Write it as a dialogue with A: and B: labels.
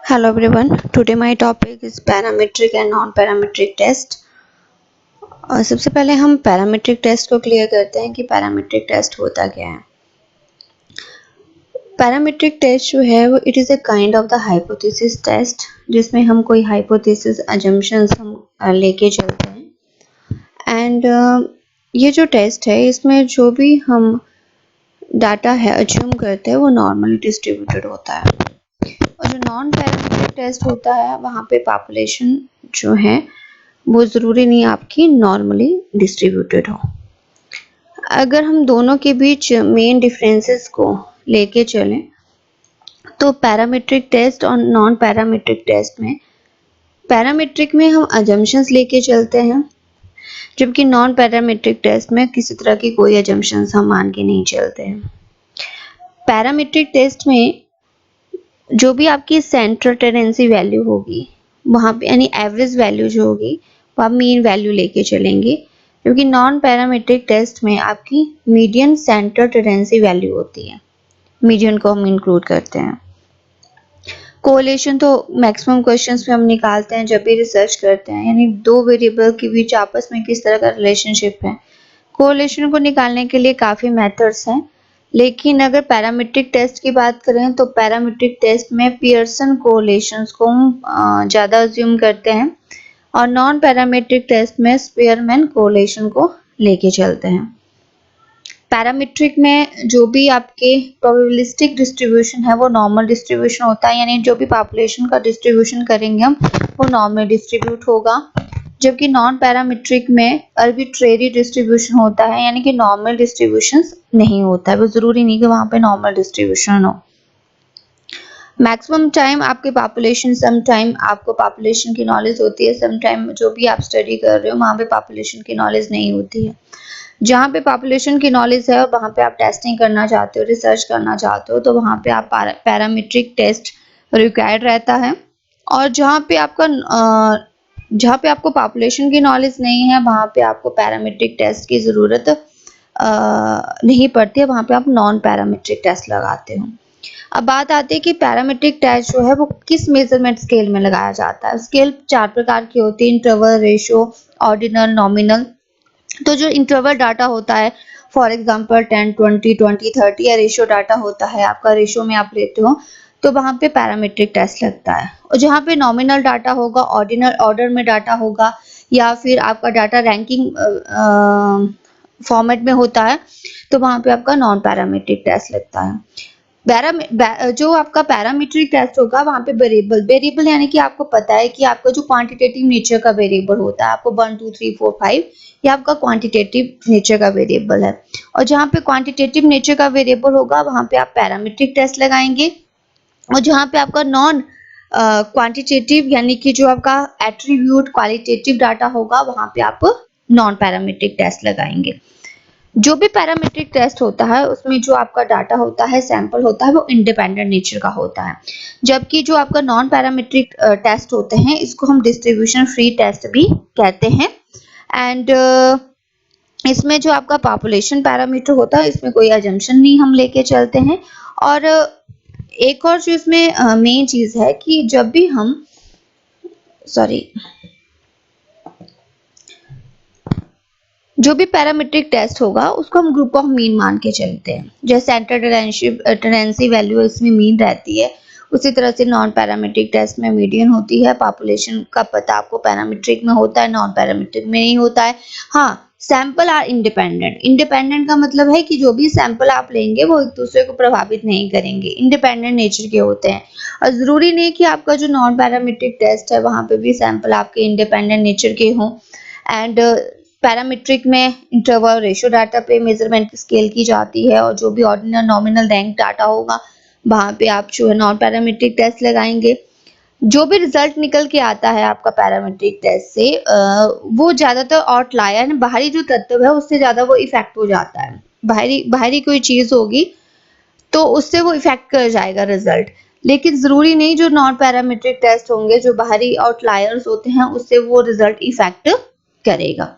A: Hello everyone. Today my topic is parametric and non-parametric test. और सबसे पहले हम पैरामीट्रिक टेस्ट को क्लियर करते हैं कि पैरामीट्रिक टेस्ट होता क्या है। पैरामीट्रिक टेस्ट जो है वो it is a kind of the hypothesis test, जिसमें हम कोई हाइपोथेसिस अजम्पशंस हम लेके चलते हैं। एंड ये जो टेस्ट है इसमें जो भी हम डाटा है अज्यूम करते हैं वो नॉर्मली डिस्ट्रीब्यूटेड होता है। और जो नॉन पैरामीट्रिक टेस्ट होता है वहाँ पे पॉपुलेशन जो है वो ज़रूरी नहीं आपकी नॉर्मली डिस्ट्रीब्यूटेड हो। अगर हम दोनों के बीच मेन डिफरेंसेस को लेके चलें तो पैरामीट्रिक टेस्ट और नॉन पैरामीट्रिक टेस्ट में पैरामीट्रिक में हम अजम्पशंस लेके चलते हैं, जबकि नॉन पैरामीट्रिक टेस्ट में किसी तरह की कोई अजम्पशंस हम मान के नहीं चलते हैं। पैरामीट्रिक टेस्ट में जो भी आपकी सेंट्रल टेंडेंसी वैल्यू होगी वहाँ पे यानी एवरेज वैल्यू जो होगी वो आप मीन वैल्यू लेके चलेंगे, क्योंकि नॉन पैरामीट्रिक टेस्ट में आपकी मीडियन सेंट्रल टेंडेंसी वैल्यू होती है। मीडियन को हम इंक्लूड करते हैं। कोरिलेशन तो मैक्सिमम क्वेश्चंस में हम निकालते हैं जब भी रिसर्च करते हैं, यानी दो वेरिएबल के बीच आपस में किस तरह का रिलेशनशिप है। कोरिलेशन को निकालने के लिए काफ़ी मेथड्स हैं, लेकिन अगर पैरामीट्रिक टेस्ट की बात करें तो पैरामीट्रिक टेस्ट में पियर्सन कोरिलेशंस को हम ज़्यादा अज्यूम करते हैं और नॉन पैरामीट्रिक टेस्ट में स्पीयरमैन कोरिलेशन को लेके चलते हैं। पैरामीट्रिक में जो भी आपके प्रोबेबिलिस्टिक डिस्ट्रीब्यूशन है वो नॉर्मल डिस्ट्रीब्यूशन होता है, यानी जो भी पॉपुलेशन का डिस्ट्रीब्यूशन करेंगे हम वो नॉर्मल डिस्ट्रीब्यूट होगा। जबकि नॉन पैरामीट्रिक में आर्बिट्रेरी डिस्ट्रीब्यूशन होता है, यानी कि नॉर्मल डिस्ट्रीब्यूशन नहीं होता है। वो ज़रूरी नहीं कि वहाँ पे नॉर्मल डिस्ट्रीब्यूशन हो। मैक्सिमम टाइम आपके पॉपुलेशन, सम टाइम आपको पॉपुलेशन की नॉलेज होती है, सम टाइम जो भी आप स्टडी कर रहे हो वहाँ पे पॉपुलेशन की नॉलेज नहीं होती है। जहाँ पे पॉपुलेशन की नॉलेज है और वहाँ पे आप टेस्टिंग करना चाहते हो, रिसर्च करना चाहते हो, तो वहाँ पे आप पैरामीट्रिक टेस्ट रिक्वायर्ड रहता है। और जहाँ पे आपको पॉपुलेशन की नॉलेज नहीं है वहाँ पे आपको पैरामीट्रिक टेस्ट की ज़रूरत नहीं पड़ती है, वहाँ पे आप नॉन पैरामीट्रिक टेस्ट लगाते हो। अब बात आती है कि पैरामीट्रिक टेस्ट जो है वो किस मेजरमेंट स्केल में लगाया जाता है। स्केल 4 प्रकार की होती है: इंटरवल, रेशो, ऑर्डिनल, नॉमिनल। तो जो इंटरवल डाटा होता है, फॉर एग्जांपल 10, 20, 20, 30, या रेशो डाटा होता है आपका, रेशो में आप लेते हो तो वहाँ पे पैरामीट्रिक टेस्ट लगता है। और जहाँ पे नॉमिनल डाटा होगा, ऑर्डिनल ऑर्डर में डाटा होगा, या फिर आपका डाटा रैंकिंग फॉर्मेट में होता है, तो वहाँ पे आपका नॉन पैरामीट्रिक टेस्ट लगता है। जो आपका पैरामीट्रिक टेस्ट होगा वहाँ पे वेरिएबल यानी कि आपको पता है कि आपका जो क्वांटिटेटिव नेचर का वेरिएबल होता है, आपको 1, 2, 3, 4, 5 ये आपका क्वांटिटेटिव नेचर का वेरिएबल है। और जहाँ पे क्वांटिटेटिव नेचर का वेरिएबल होगा वहाँ पे आप पैरामीट्रिक टेस्ट लगाएंगे। और जहाँ पे आपका नॉन क्वांटिटेटिव यानी कि जो आपका एट्रीब्यूट क्वालिटेटिव डाटा होगा वहाँ पे आप नॉन पैरामीट्रिक टेस्ट लगाएंगे। जो भी पैरामीट्रिक टेस्ट होता है उसमें जो आपका डाटा होता है, सैंपल होता है, वो इंडिपेंडेंट नेचर का होता है। जबकि जो आपका नॉन पैरामीट्रिक टेस्ट होते हैं इसको हम डिस्ट्रीब्यूशन फ्री टेस्ट भी कहते हैं। एंड इसमें जो आपका पॉपुलेशन पैरामीटर होता है इसमें कोई अजम्पशन नहीं हम लेके चलते हैं। और एक और जो इसमें मेन चीज है कि जब भी हम जो भी पैरामीट्रिक टेस्ट होगा उसको हम ग्रुप ऑफ मीन मान के चलते हैं। जैसे सेंट्रल टेंडेंसी वैल्यू इसमें मीन रहती है, उसी तरह से नॉन पैरामीट्रिक टेस्ट में मीडियन होती है। पॉपुलेशन का पता आपको पैरामीट्रिक में होता है, नॉन पैरामीट्रिक में नहीं होता है। हाँ, सैंपल आर इंडिपेंडेंट। इंडिपेंडेंट का मतलब है कि जो भी सैंपल आप लेंगे वो एक दूसरे को प्रभावित नहीं करेंगे, इंडिपेंडेंट नेचर के होते हैं। और ज़रूरी नहीं कि आपका जो नॉन पैरामीट्रिक टेस्ट है वहाँ पे भी सैंपल आपके इंडिपेंडेंट नेचर के हों। एंड पैरामीट्रिक में इंटरवल, रेशो डाटा पे मेजरमेंट स्केल की जाती है, और जो भी ऑर्डिनल, नॉमिनल, रैंक डाटा होगा वहाँ पे आप जो है नॉन पैरामीट्रिक टेस्ट लगाएंगे। जो भी रिजल्ट निकल के आता है आपका पैरामीट्रिक टेस्ट से वो ज़्यादातर आउटलायर, बाहरी जो तत्व है उससे ज़्यादा वो इफेक्ट हो जाता है। बाहरी कोई चीज़ होगी तो उससे वो इफेक्ट कर जाएगा रिजल्ट, लेकिन ज़रूरी नहीं जो नॉन पैरामीट्रिक टेस्ट होंगे, जो बाहरी आउटलायर्स होते हैं उससे वो रिजल्ट इफेक्ट करेगा।